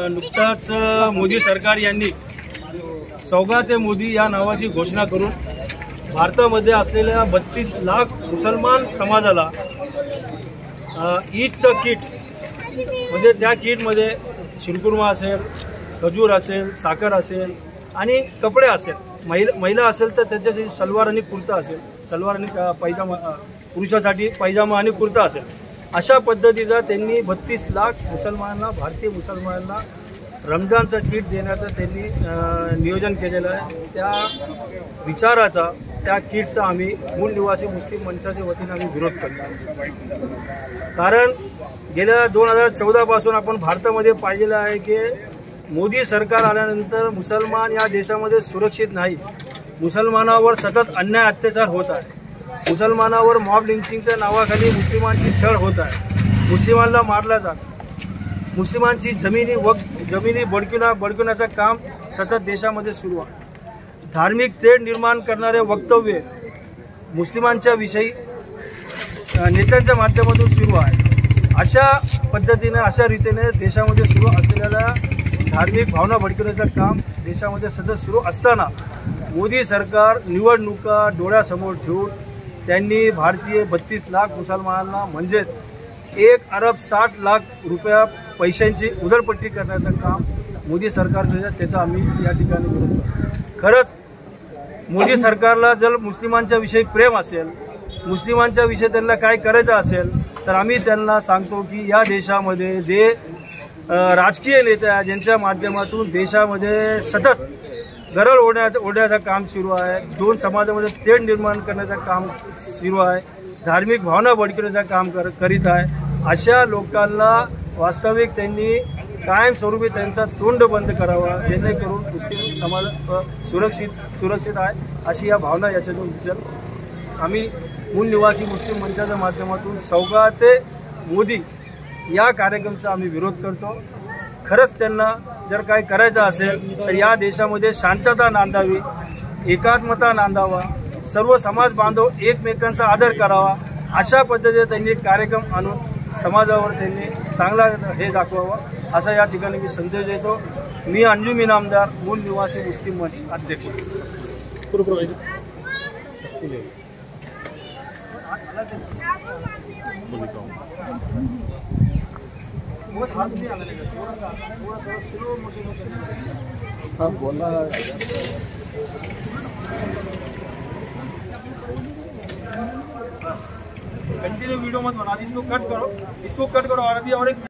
नुकताच मोदी सरकार यांनी सौगात ए मोदी या नावाची घोषणा करून भारतामध्ये असलेल्या 32 लाख मुसलमान समाजाला ईदचं किट म्हणजे त्या किटमध्ये शिरकुर्मा असेल, खजूर असेल, साखर असेल आणि कपडे असेल, महिला असेल तर त्याच्यासाठी सलवार आणि कुर्ता असेल, सलवार आणि पैजामा, पुरुषासाठी पैजामा आणि कुर्ता असेल, अशा पद्धतीचा त्यांनी 32 लाख मुसलमानांना, भारतीय मुसलमानांना रमजानचं किट देण्याचं त्यांनी नियोजन केलेलं आहे। त्या विचाराचा, त्या किटचा आम्ही मूळ निवासी मुस्लिम मंचाच्या वतीने आम्ही विरोध करतो। कारण गेल्या 2014 पासून आपण भारतामध्ये पाहिलेलं आहे की मोदी सरकार आल्यानंतर मुसलमान या देशामध्ये सुरक्षित नाही। मुसलमानावर सतत अन्याय अत्याचार होत आहे। मुसलमानावर मॉब लिंचिंगच्या नावाखाली मुस्लिमांची छळ होत आहे। मुस्लिमांना मारला जात, मुस्लिमांची जमिनी बळकवण्याचं काम सतत देशामध्ये सुरू आहे। धार्मिक तेढ निर्माण करणारे वक्तव्य मुस्लिमांच्या विषयी नेत्यांच्या माध्यमातून सुरू आहे। अशा पद्धतीने, अशा रीतीने देशामध्ये सुरू असलेल्या धार्मिक भावना भडकवण्याचं काम देशामध्ये सतत सुरू असताना मोदी सरकार निवडणुका डोळ्यासमोर ठेवून त्यांनी भारतीय 32 लाख मुसलमानांना म्हणजे 1 अरब 60 लाख रुपया पैशांची उधळपट्टी करण्याचं काम मोदी सरकार करत, त्याचा आम्ही या ठिकाणी विरोध करतो। खरंच मोदी सरकारला जर मुस्लिमांच्या विषयी प्रेम असेल, मुस्लिमांच्या विषयी त्यांना काय करायचं असेल तर आम्ही त्यांना सांगतो की या देशामध्ये जे राजकीय नेते आहेत ज्यांच्या माध्यमातून देशामध्ये सतत गरळ ओढण्याचं काम सुरू आहे, दोन समाजामध्ये तेढ निर्माण करण्याचं काम सुरू आहे, धार्मिक भावना भडकवण्याचं काम करीत आहे, अशा लोकांना वास्तविक त्यांनी कायमस्वरूपी त्यांचा तोंड बंद करावा, जेणेकरून मुस्लिम समाज सुरक्षित आहे अशी या भावना याच्यातून दिसेल। आम्ही मूळ निवासी मुस्लिम मंचाच्या माध्यमातून सौगात ए मोदी या कार्यक्रमाचा आम्ही विरोध करतो। खरंच त्यांना जर काय करायचं असेल तर या देशामध्ये शांतता नांदावी, एकात्मता नांदावा, सर्व समाज बांधव एकमेकांचा आदर करावा, अशा पद्धतीने त्यांनी कार्यक्रम आणून समाजावर त्यांनी चांगला हे दाखवावा असा या ठिकाणी मी संदेश देतो। मी अंजुम इनामदार, मूळ निवासी मुस्लिम मंच अध्यक्ष। कंटिन्यू वीडियो मत बना, इसको कट करो और अभी और एक